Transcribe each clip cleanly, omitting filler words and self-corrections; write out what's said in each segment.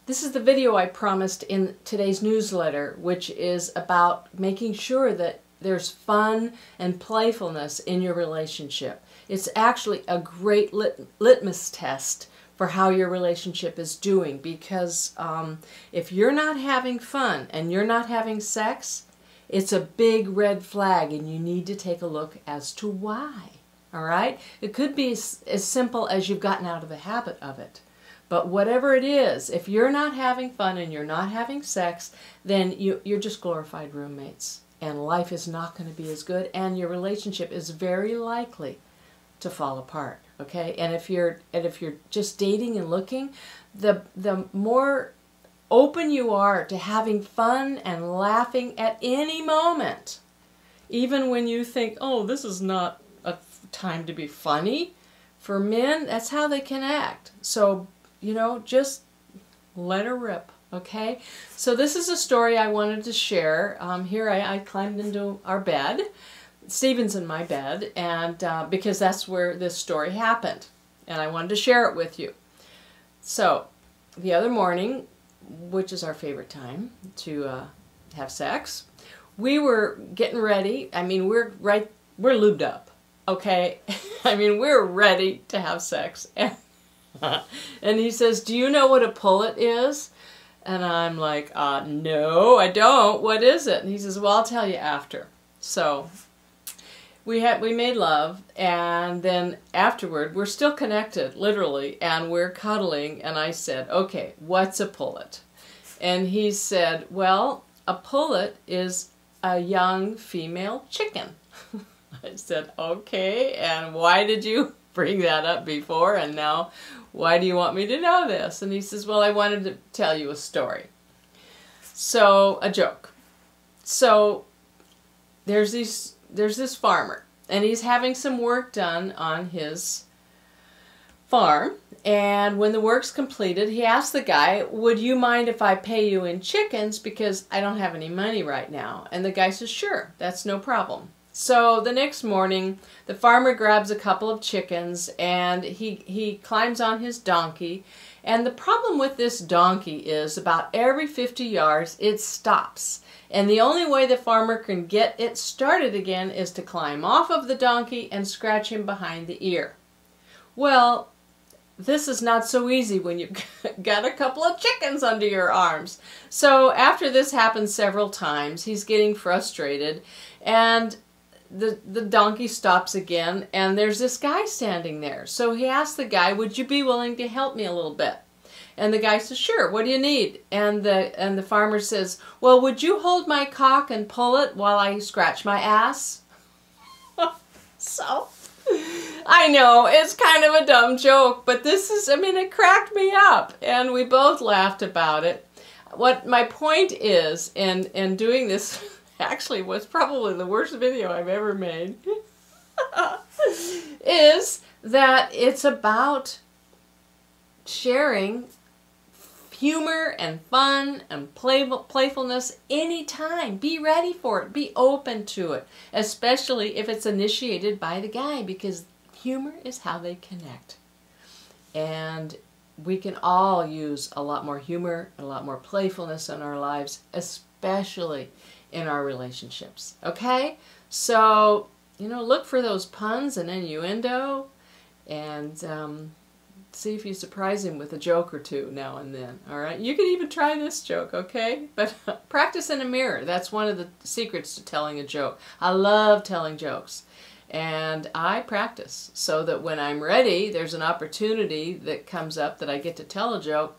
This is the video I promised in today's newsletter, which is about making sure that there's fun and playfulness in your relationship. It's actually a great litmus test for how your relationship is doing, because if you're not having fun and you're not having sex, it's a big red flag and you need to take a look as to why. All right? It could be as simple as you've gotten out of the habit of it. But whatever it is, if you're not having fun and you're not having sex, then you're just glorified roommates. And life is not going to be as good, and your relationship is very likely to fall apart. Okay? And if you're just dating and looking, the more open you are to having fun and laughing at any moment, even when you think, oh, this is not a time to be funny. For men, that's how they can act. So, just let her rip, okay? So this is a story I wanted to share. Here I climbed into our bed. Stephen's in my bed, and because that's where this story happened. And I wanted to share it with you. So, the other morning, which is our favorite time to have sex, we were getting ready. I mean, we're lubed up, okay? I mean, we're ready to have sex. And he says, do you know what a pullet is? And I'm like, no, I don't. What is it? And he says, well, I'll tell you after. So we made love, and then afterward, we're still connected, literally, and we're cuddling, and I said, okay, what's a pullet? And he said, well, a pullet is a young female chicken. I said, okay, and why did you bring that up before, and now why do you want me to know this? And he says, well, I wanted to tell you a story. So, a joke. So, there's this farmer, and he's having some work done on his farm, and when the work's completed, he asked the guy, would you mind if I pay you in chickens, because I don't have any money right now? And the guy says, sure, that's no problem. So the next morning, the farmer grabs a couple of chickens, and he climbs on his donkey. And the problem with this donkey is about every 50 yards, it stops. And the only way the farmer can get it started again is to climb off of the donkey and scratch him behind the ear. Well, this is not so easy when you've got a couple of chickens under your arms. So after this happens several times, he's getting frustrated, and the donkey stops again, and there's this guy standing there. So he asks the guy, would you be willing to help me a little bit? And the guy says, sure, what do you need? And the farmer says, well, would you hold my cock and pull it while I scratch my ass? So, I know, it's kind of a dumb joke, but this is, I mean, it cracked me up, and we both laughed about it. What my point is in doing this, actually was probably the worst video I've ever made, is that it's about sharing humor and fun and playfulness anytime. Be ready for it. Be open to it, especially if it's initiated by the guy, because humor is how they connect. And we can all use a lot more humor, a lot more playfulness in our lives, especially in our relationships. Okay? So, look for those puns and innuendo, and see if you surprise him with a joke or two now and then. All right? You can even try this joke, okay? But practice in a mirror. That's one of the secrets to telling a joke. I love telling jokes. And I practice so that when I'm ready, there's an opportunity that comes up that I get to tell a joke,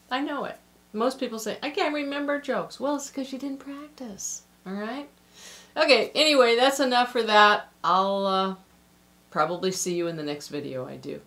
I know it. Most people say, I can't remember jokes. Well, it's because you didn't practice. All right? Okay, anyway, that's enough for that. I'll probably see you in the next video I do.